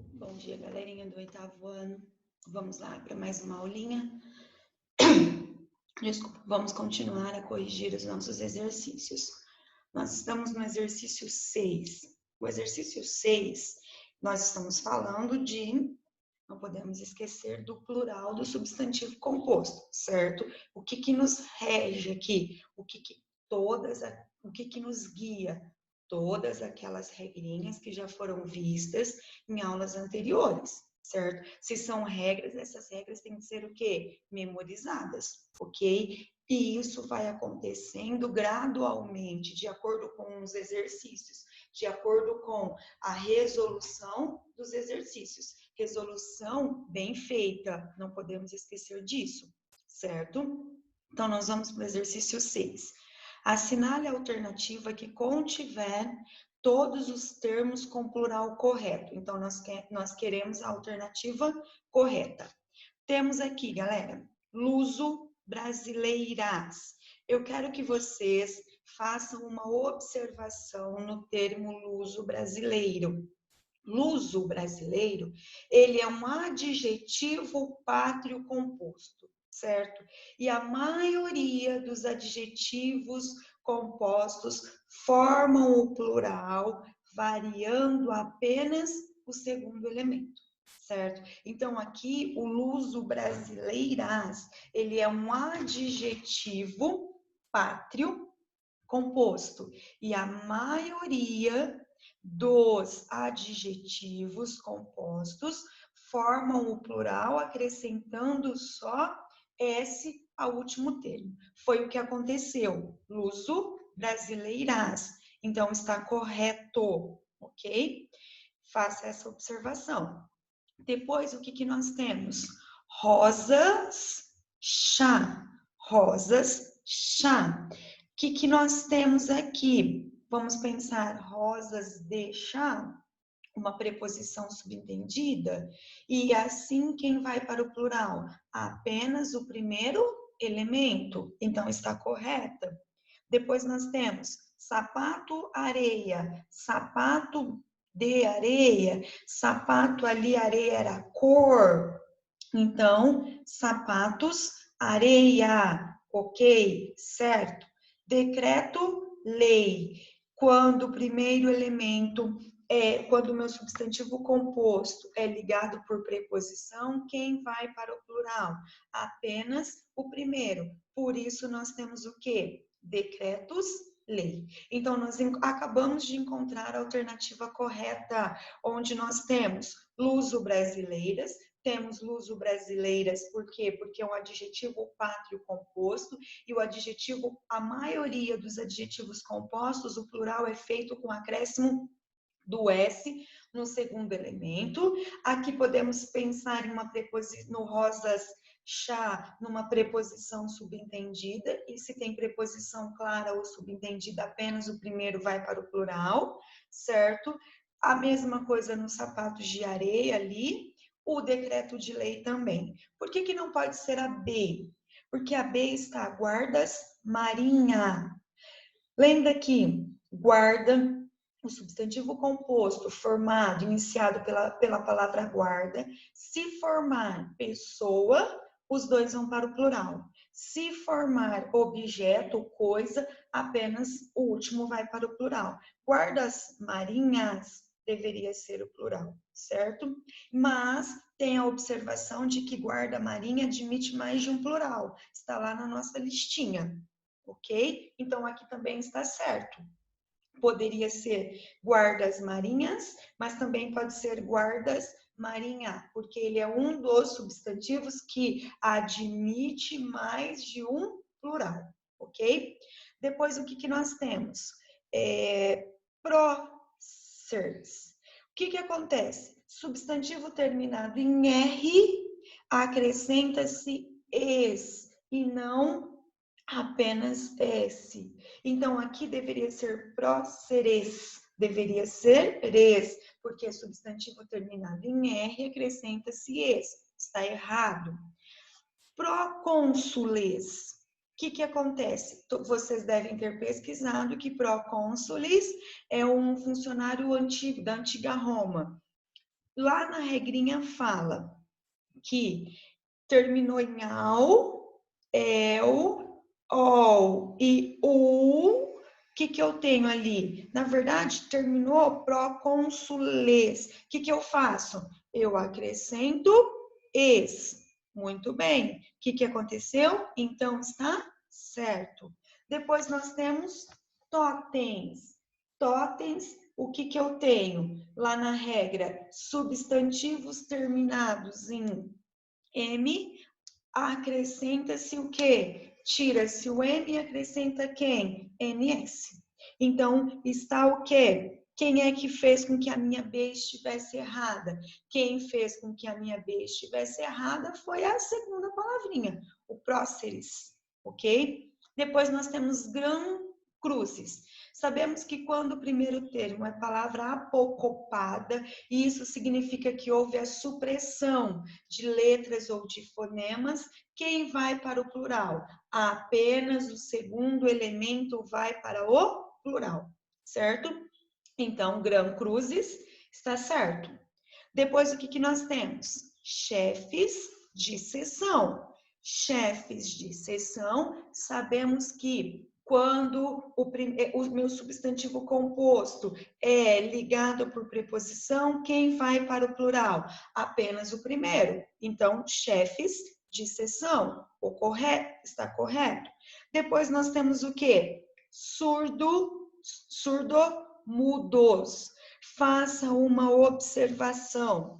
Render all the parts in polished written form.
Bom dia, galerinha do 8º ano. Vamos lá para mais uma aulinha. Desculpa, vamos continuar a corrigir os nossos exercícios. Nós estamos no exercício 6. O exercício 6, nós estamos falando de, não podemos esquecer do plural do substantivo composto, certo? O que nos rege aqui? O que nos guia? Todas aquelas regrinhas que já foram vistas em aulas anteriores, certo? Se são regras, essas regras têm que ser o quê? Memorizadas, ok? E isso vai acontecendo gradualmente, de acordo com os exercícios, de acordo com a resolução dos exercícios. Resolução bem feita, não podemos esquecer disso, certo? Então, nós vamos para o exercício 6. Assinale a alternativa que contiver todos os termos com plural correto. Então, nós queremos a alternativa correta. Temos aqui, galera, luso-brasileiras. Eu quero que vocês façam uma observação no termo luso-brasileiro. Luso-brasileiro, ele é um adjetivo pátrio composto, certo? E a maioria dos adjetivos compostos formam o plural, variando apenas o segundo elemento, certo? Então, aqui, o luso-brasileiras, ele é um adjetivo pátrio composto. E a maioria dos adjetivos compostos formam o plural, acrescentando só S ao último termo. Foi o que aconteceu. Luso-brasileiras. Então, está correto, ok? Faça essa observação. Depois, o que nós temos? Rosas, chá. Rosas, chá. O que nós temos aqui? Vamos pensar rosas de chá, uma preposição subentendida, e assim quem vai para o plural? Apenas o primeiro elemento, então está correta. Depois nós temos sapato, areia, sapato de areia, sapato ali, areia era cor, então sapatos, areia, ok, certo? Decreto, lei. Quando o primeiro elemento quando o meu substantivo composto é ligado por preposição, quem vai para o plural? Apenas o primeiro. Por isso, nós temos o quê? Decretos, lei. Então, nós acabamos de encontrar a alternativa correta, onde nós temos luso-brasileiras. Temos luso-brasileiras, por quê? Porque é um adjetivo pátrio composto, e o adjetivo, a maioria dos adjetivos compostos, o plural é feito com acréscimo do S no segundo elemento. Aqui podemos pensar em uma preposição, no rosas, chá, numa preposição subentendida, e se tem preposição clara ou subentendida, apenas o primeiro vai para o plural, certo? A mesma coisa nos sapatos de areia ali, o decreto de lei também. Por que não pode ser a B? Porque a B está guardas marinha. Lembra que guarda, o substantivo composto formado, iniciado pela palavra guarda, se formar pessoa, os dois vão para o plural. Se formar objeto, coisa, apenas o último vai para o plural. Guardas marinhas deveria ser o plural, certo? Mas tem a observação de que guarda marinha admite mais de um plural. Está lá na nossa listinha, ok? Então, aqui também está certo. Poderia ser guardas marinhas, mas também pode ser guardas marinha, porque ele é um dos substantivos que admite mais de um plural, ok? Depois, o que nós temos? Próceres. O que acontece? Substantivo terminado em R, acrescenta-se es, e não apenas S. Então, aqui deveria ser próceres, deveria ser res, porque substantivo terminado em R acrescenta-se es. Está errado. Procônsules. O que acontece? Vocês devem ter pesquisado que procônsules é um funcionário antigo, da antiga Roma. Lá na regrinha fala que terminou em ao, el, ol e o. O que eu tenho ali? Na verdade, terminou procônsules. O que eu faço? Eu acrescento es. Muito bem. O que aconteceu? Então, está certo. Depois nós temos totens. Totens, o que eu tenho? Lá na regra, substantivos terminados em M, acrescenta-se o quê? Tira-se o M e acrescenta quem? NS. Então, está o quê? Quem é que fez com que a minha B estivesse errada? Quem fez com que a minha B estivesse errada foi a segunda palavrinha, o próceres, ok? Depois nós temos grão cruzes. Sabemos que quando o primeiro termo é palavra apocopada, isso significa que houve a supressão de letras ou de fonemas, quem vai para o plural? Apenas o segundo elemento vai para o plural, certo? Então, grão cruzes está certo. Depois, o que nós temos? Chefes de seção. Chefes de seção, sabemos que quando o meu substantivo composto é ligado por preposição, quem vai para o plural? Apenas o primeiro. Então, chefes de seção. Está correto. Depois nós temos o quê? Surdo-mudos. Faça uma observação.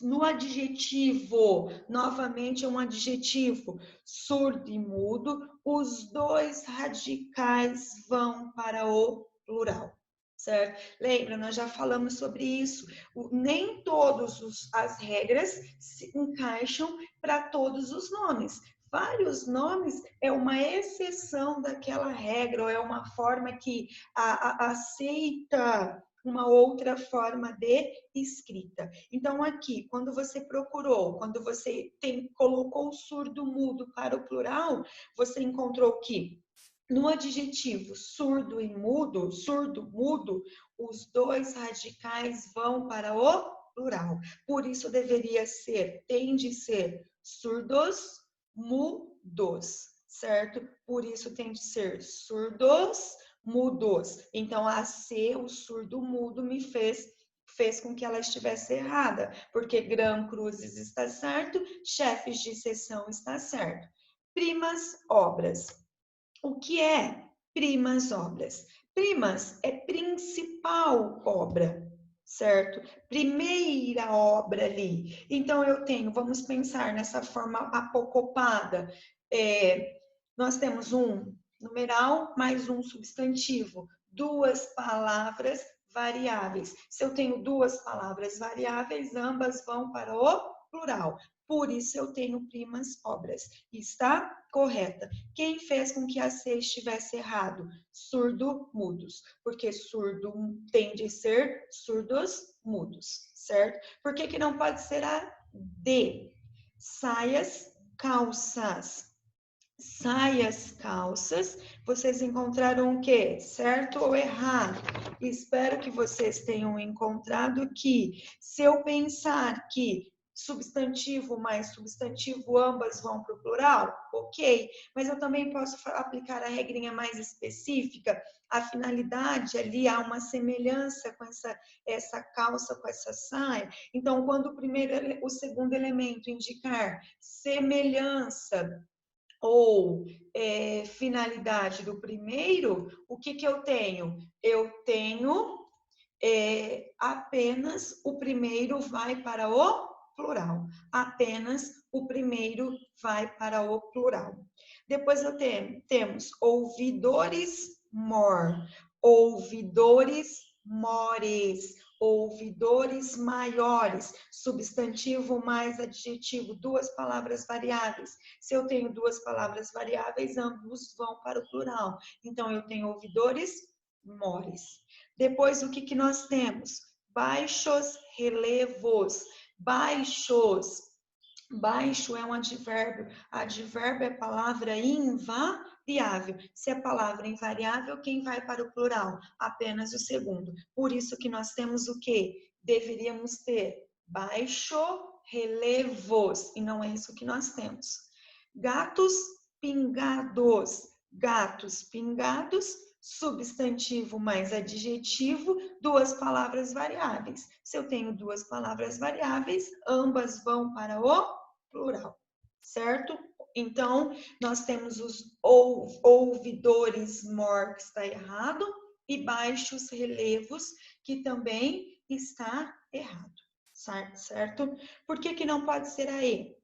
No adjetivo, novamente é um adjetivo, surdo e mudo, os dois radicais vão para o plural, certo? Lembra, nós já falamos sobre isso. Nem todas as regras se encaixam para todos os nomes. Vários nomes é uma exceção daquela regra, ou é uma forma que aceita uma outra forma de escrita. Então, aqui, quando você procurou, quando você colocou o surdo mudo para o plural, você encontrou que no adjetivo surdo e mudo, surdo, mudo, os dois radicais vão para o plural. Por isso, deveria ser, tem de ser surdos, mudos, certo? Por isso, tem de ser surdos, mudos. Então, a C, o surdo mudo, me fez com que ela estivesse errada, porque grão cruzes está certo, chefes de seção está certo. Primas obras. O que é primas obras? Primas é principal obra, certo? Primeira obra ali. Então, eu tenho, vamos pensar nessa forma apocopada. Nós temos um numeral mais um substantivo, duas palavras variáveis. Se eu tenho duas palavras variáveis, ambas vão para o plural. Por isso, eu tenho primas obras. Está correta. Quem fez com que a C estivesse errado? Surdo-mudos. Porque surdo tem de ser surdos-mudos, certo? Por que não pode ser a D? Saias, calças. Saias, calças, vocês encontraram o quê? Certo ou errado? Espero que vocês tenham encontrado que, se eu pensar que substantivo mais substantivo, ambas vão para o plural, ok. Mas eu também posso aplicar a regrinha mais específica, a finalidade ali, há uma semelhança com essa calça, com essa saia. Então, quando o segundo elemento indicar semelhança, ou finalidade do primeiro, o que eu tenho? Eu tenho apenas o primeiro vai para o plural. Apenas o primeiro vai para o plural. Depois temos ouvidores ouvidores mores, ouvidores maiores, substantivo mais adjetivo, duas palavras variáveis. Se eu tenho duas palavras variáveis, ambos vão para o plural. Então, eu tenho ouvidores mores. Depois, o que nós temos? Baixos relevos. Baixos. Baixo é um advérbio. Advérbio é palavra invariável. Se é palavra invariável, quem vai para o plural? Apenas o segundo. Por isso que nós temos o quê? Deveríamos ter baixo relevos, e não é isso que nós temos. Gatos pingados, gatos pingados, substantivo mais adjetivo, duas palavras variáveis. Se eu tenho duas palavras variáveis, ambas vão para o plural, certo? Então, nós temos os ouvidores mor, que está errado, e baixos relevos, que também está errado, certo? Por que não pode ser a E?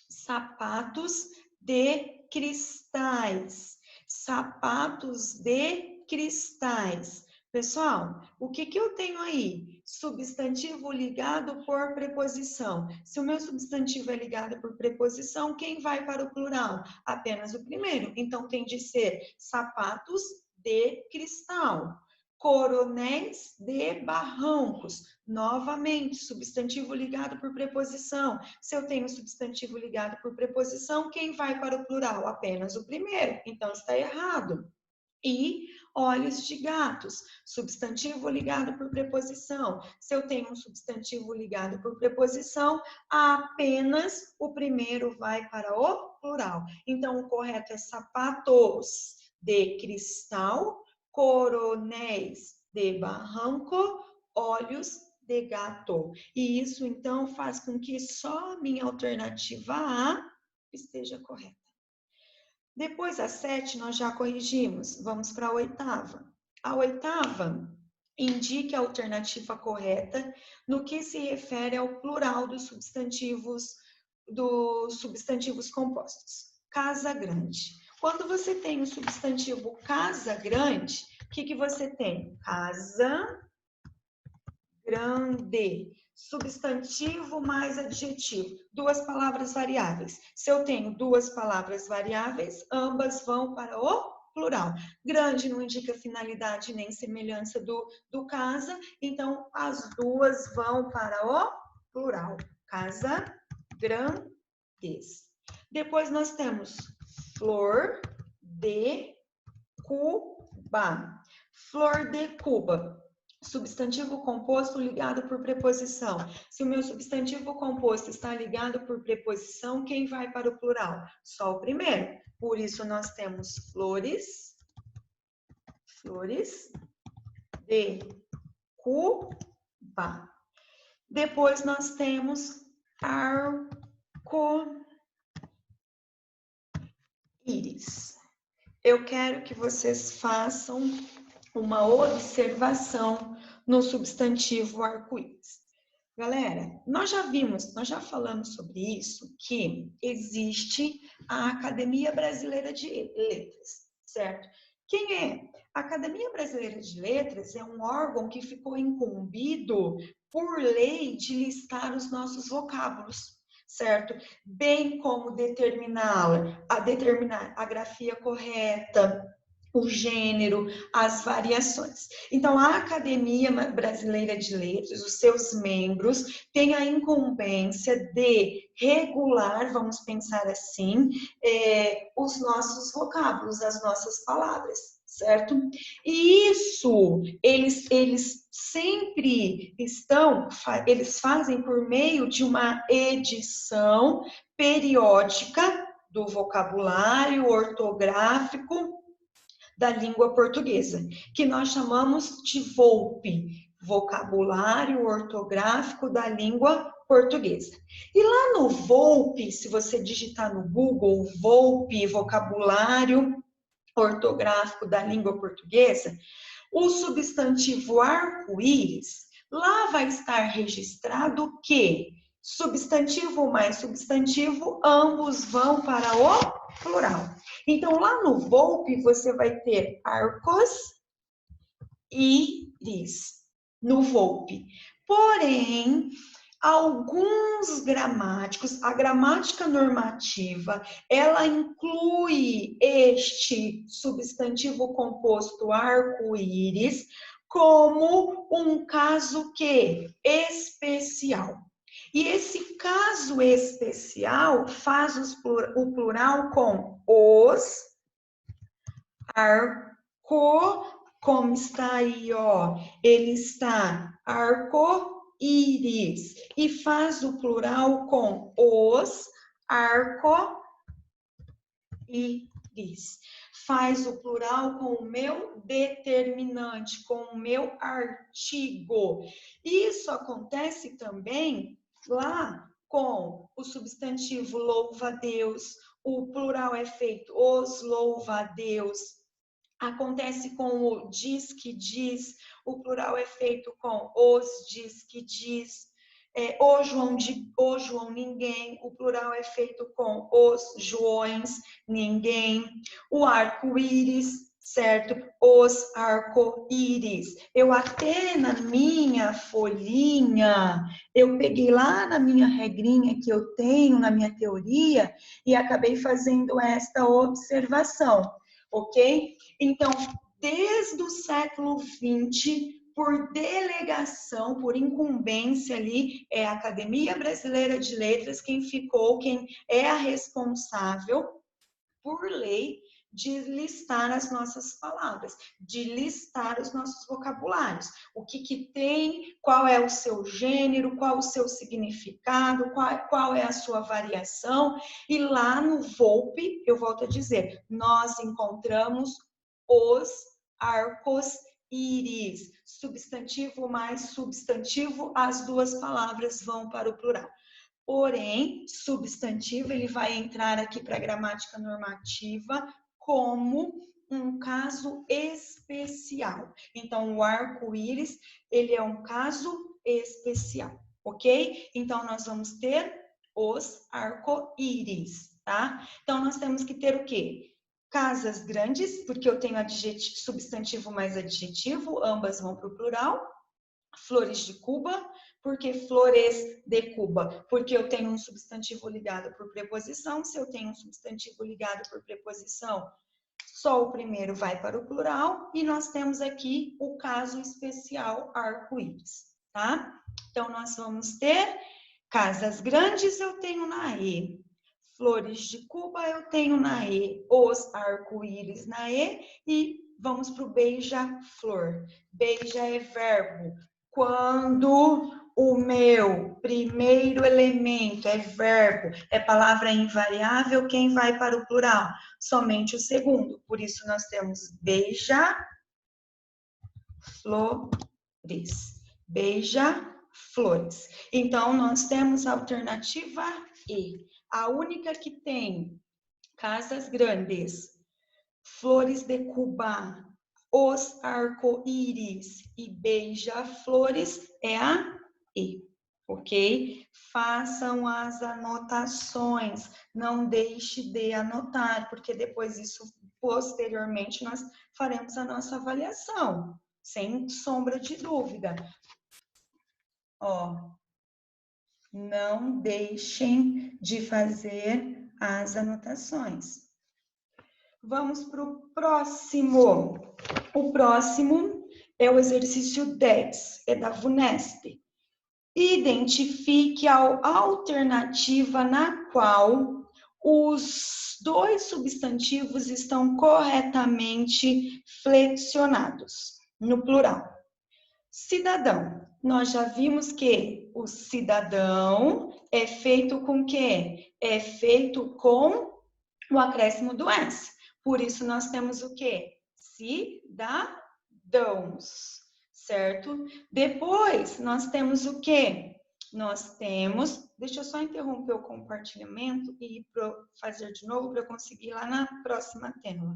Sapatos de cristais. Sapatos de cristais. Pessoal, o que eu tenho aí? Substantivo ligado por preposição. Se o meu substantivo é ligado por preposição, quem vai para o plural? Apenas o primeiro. Então, tem de ser sapatos de cristal. Coronéis de barrancos. Novamente, substantivo ligado por preposição. Se eu tenho substantivo ligado por preposição, quem vai para o plural? Apenas o primeiro. Então, está errado. E olhos de gatos, substantivo ligado por preposição. Se eu tenho um substantivo ligado por preposição, apenas o primeiro vai para o plural. Então, o correto é sapatos de cristal, coronéis de barranco, olhos de gato. E isso, então, faz com que só a minha alternativa A esteja correta. Depois a 7 nós já corrigimos. Vamos para a 8ª. A 8ª indique a alternativa correta no que se refere ao plural dos substantivos compostos. Casa grande. Quando você tem o substantivo casa grande, o que você tem? Casa grande. Substantivo mais adjetivo. Duas palavras variáveis. Se eu tenho duas palavras variáveis, ambas vão para o plural. Grande não indica finalidade nem semelhança do casa, então as duas vão para o plural. Casa grandes. Depois nós temos flor de Cuba. Flor de Cuba. Substantivo composto ligado por preposição. Se o meu substantivo composto está ligado por preposição, quem vai para o plural? Só o primeiro. Por isso, nós temos flores de Cuba. Depois, nós temos arco-íris. Eu quero que vocês façam uma observação no substantivo arco-íris. Galera, nós já falamos sobre isso, que existe a Academia Brasileira de Letras, certo? Quem é? A Academia Brasileira de Letras é um órgão que ficou incumbido por lei de listar os nossos vocábulos, certo? Bem como determinar a grafia correta, o gênero, as variações. Então, a Academia Brasileira de Letras, os seus membros, têm a incumbência de regular, vamos pensar assim, os nossos vocábulos, as nossas palavras, certo? E isso, eles sempre eles fazem por meio de uma edição periódica do vocabulário ortográfico da língua portuguesa, que nós chamamos de VOLPE, Vocabulário Ortográfico da Língua Portuguesa. E lá no VOLPE, se você digitar no Google VOLPE, Vocabulário Ortográfico da Língua Portuguesa, o substantivo arco-íris, lá vai estar registrado que substantivo mais substantivo, ambos vão para o plural. Então, lá no VOLPE, você vai ter arcos e íris, no VOLPE. Porém, alguns gramáticos, a gramática normativa, ela inclui este substantivo composto arco-íris como um caso que especial. E esse caso especial faz o plural com os, arco, como está aí, ó, ele está arco-íris. arco-íris. E faz o plural com os arco-íris. Faz o plural com o meu determinante, com o meu artigo. Isso acontece também lá com o substantivo louva-a-Deus. O plural é feito os louva-a-Deus. Acontece com o diz que diz. O plural é feito com os diz que diz. O João ninguém, o plural é feito com os Joões ninguém. O arco-íris, certo? Os arco-íris. Eu até na minha folhinha, eu peguei lá na minha regrinha que eu tenho, na minha teoria, e acabei fazendo esta observação, ok? Então, desde o século XX, por delegação, por incumbência ali, é a Academia Brasileira de Letras quem é a responsável, por lei, de listar as nossas palavras, de listar os nossos vocabulários. O que tem, qual é o seu gênero, qual o seu significado, qual é a sua variação. E lá no Volpe, eu volto a dizer, nós encontramos os arcos-íris. Substantivo mais substantivo, as duas palavras vão para o plural. Porém, substantivo, ele vai entrar aqui para a gramática normativa como um caso especial. Então, o arco-íris, ele é um caso especial, ok? Então, nós vamos ter os arco-íris, tá? Então, nós temos que ter o quê? Casas grandes, porque eu tenho adjetivo, substantivo mais adjetivo, ambas vão para o plural. Flores de Cuba, porque flores de Cuba, porque eu tenho um substantivo ligado por preposição. Se eu tenho um substantivo ligado por preposição, só o primeiro vai para o plural, e nós temos aqui o caso especial arco-íris, tá? Então, nós vamos ter casas grandes, eu tenho na E. Flores de Cuba, eu tenho na E. Os arco-íris na E. E vamos para o beija-flor. Beija é verbo. Quando o meu primeiro elemento é verbo, é palavra invariável, quem vai para o plural? Somente o segundo. Por isso, nós temos beija-flores. Beija-flores. Então, nós temos a alternativa E. A única que tem casas grandes, flores de Cuba, os arco-íris e beija-flores é a E, ok? Façam as anotações, não deixe de anotar, porque depois isso, posteriormente, nós faremos a nossa avaliação, sem sombra de dúvida. Ó, não deixem de fazer as anotações. Vamos para o próximo. O próximo é o exercício 10, é da VUNESP. Identifique a alternativa na qual os dois substantivos estão corretamente flexionados, no plural. Cidadão. Nós já vimos que o cidadão é feito com quê? É feito com o acréscimo do S. Por isso, nós temos o quê? Cidadãos, certo? Depois, nós temos o quê? Nós temos... Deixa eu só interromper o compartilhamento e fazer de novo para eu conseguir ir lá na próxima tela.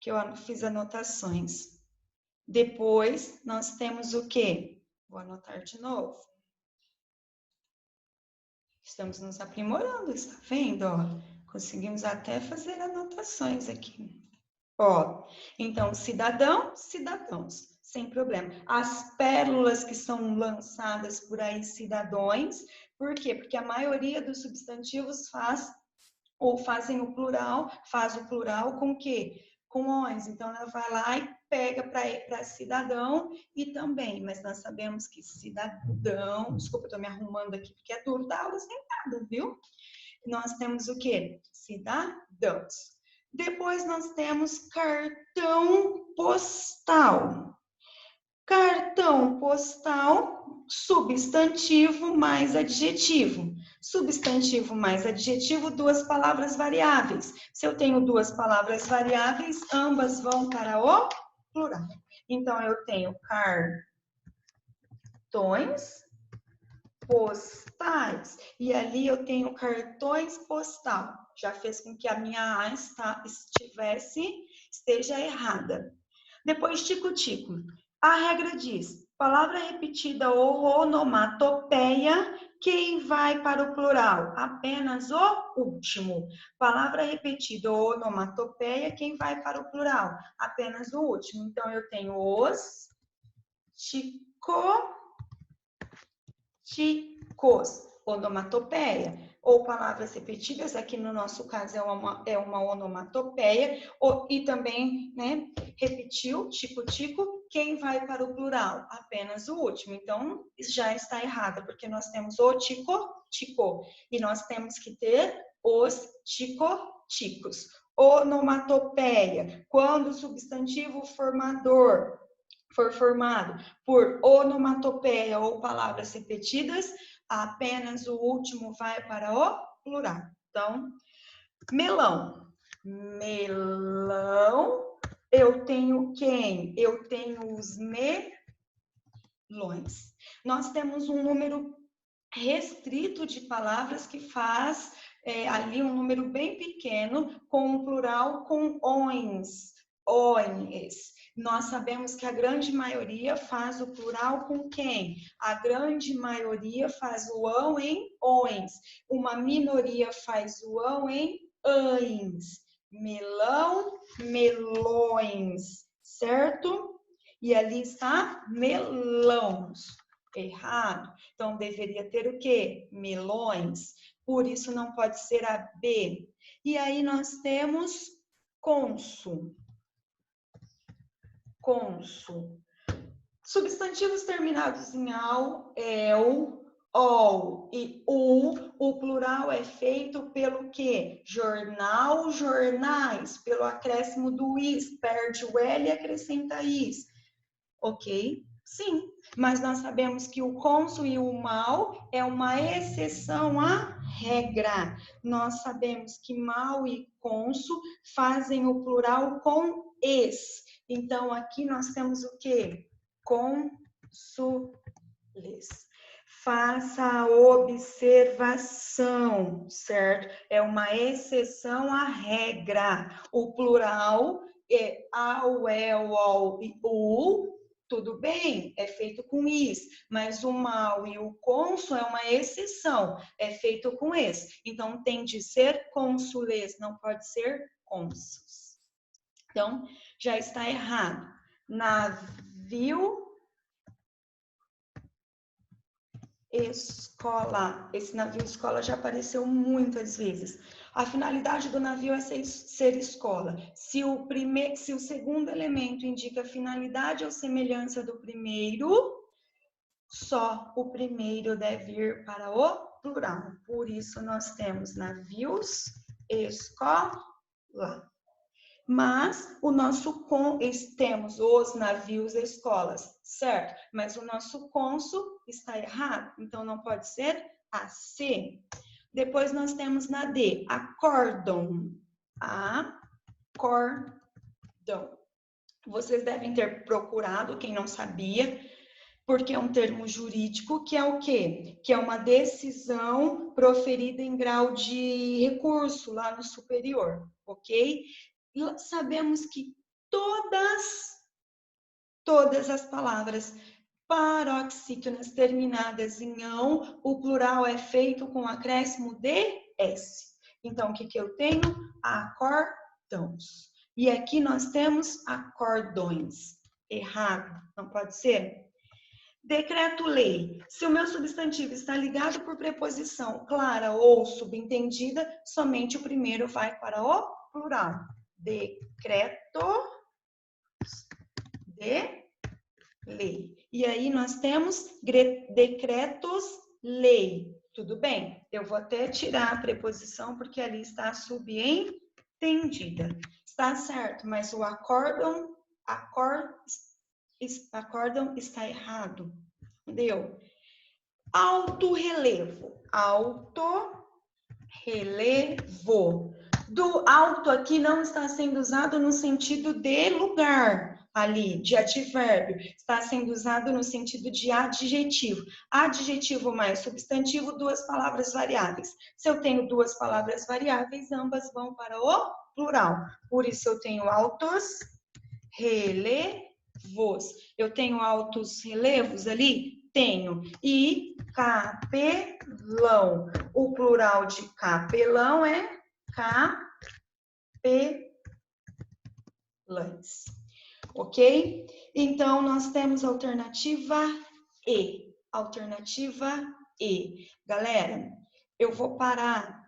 Que eu fiz anotações. Depois, nós temos o quê? Vou anotar de novo. Estamos nos aprimorando, está vendo? Ó, conseguimos até fazer anotações aqui. Ó, então, cidadão, cidadãos, sem problema. As pérolas que são lançadas por aí, cidadões, por quê? Porque a maioria dos substantivos fazem o plural, faz o plural com o quê? Com os. Então, ela vai lá e pega para cidadão e também, mas nós sabemos que cidadão, desculpa, eu estou me arrumando aqui, porque é duro dar aula sentada, viu? Nós temos o quê? Cidadãos. Depois nós temos cartão postal. Cartão postal, substantivo mais adjetivo. Substantivo mais adjetivo, duas palavras variáveis. Se eu tenho duas palavras variáveis, ambas vão para o plural. Então, eu tenho cartões postais. E ali eu tenho cartões postal. Já fez com que a minha A esteja errada. Depois, tico-tico. A regra diz, palavra repetida ou onomatopeia, quem vai para o plural? Apenas o último. Palavra repetida ou onomatopeia, quem vai para o plural? Apenas o último. Então, eu tenho os ticos, onomatopeia, ou palavras repetidas, aqui no nosso caso é uma onomatopeia, e também, né, repetiu, tico-tico, quem vai para o plural? Apenas o último. Então, já está errado, porque nós temos o tico-tico, e nós temos que ter os tico-ticos. Onomatopeia, quando o substantivo formador for formado por onomatopeia ou palavras repetidas, apenas o último vai para o plural. Então, melão. Melão, eu tenho quem? Eu tenho os melões. Nós temos um número restrito de palavras que faz ali um número bem pequeno com o plural com ons, oes. Nós sabemos que a grande maioria faz o plural com quem? A grande maioria faz o ão em ons. Uma minoria faz o ão em ães. Melão, melões, certo? E ali está melões. Errado. Então, deveria ter o quê? Melões. Por isso, não pode ser a B. E aí, nós temos cônsul. Cônsul. Substantivos terminados em ao, el, ol e o plural é feito pelo quê? Jornal, jornais, pelo acréscimo do is, perde o L e acrescenta is. Ok? Sim, mas nós sabemos que o cônsul e o mal é uma exceção à regra. Nós sabemos que mal e cônsul fazem o plural com es. Então, aqui nós temos o quê? Cônsules. Faça a observação, certo? É uma exceção à regra. O plural é ao, el, ol e o, tudo bem, é feito com is, mas o mal e o cônsul é uma exceção, é feito com es. Então, tem de ser cônsules, não pode ser cônsuls. Então, já está errado. Navio, escola. Esse navio escola já apareceu muitas vezes. A finalidade do navio é ser escola. Se o segundo elemento indica finalidade ou semelhança do primeiro, só o primeiro deve ir para o plural. Por isso, nós temos navios, escola. Mas temos os navios escolas, certo? Mas o nosso cônsul está errado, então não pode ser a C. Depois nós temos na D, acórdão. Acórdão. Vocês devem ter procurado, quem não sabia, porque é um termo jurídico que é o quê? Que é uma decisão proferida em grau de recurso lá no superior, ok? E sabemos que todas as palavras paroxítonas terminadas em ão, o plural é feito com acréscimo de S. Então, o que eu tenho? Acordões. E aqui nós temos acordões. Errado, não pode ser? Decreto-lei. Se o meu substantivo está ligado por preposição clara ou subentendida, somente o primeiro vai para o plural. Decreto de lei. E aí nós temos decretos-lei. Tudo bem? Eu vou até tirar a preposição porque ali está subentendida. Está certo, mas o acórdão acórdão está errado. Entendeu? Alto relevo. Alto relevo. Do alto aqui não está sendo usado no sentido de lugar ali, de advérbio. Está sendo usado no sentido de adjetivo. Adjetivo mais substantivo, duas palavras variáveis. Se eu tenho duas palavras variáveis, ambas vão para o plural. Por isso eu tenho altos relevos. Eu tenho altos relevos ali? Tenho. E capelão. O plural de capelão é capelães. Ok? Então, nós temos a alternativa E. Alternativa E. Galera, eu vou parar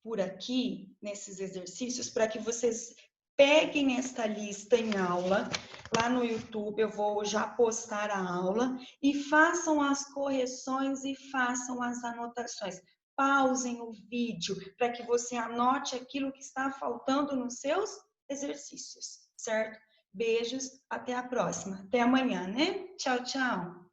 por aqui, nesses exercícios, para que vocês peguem esta lista em aula. Lá no YouTube eu vou já postar a aula e façam as correções e façam as anotações. Pausem o vídeo para que você anote aquilo que está faltando nos seus exercícios, certo? Beijos, até a próxima. Até amanhã, né? Tchau, tchau.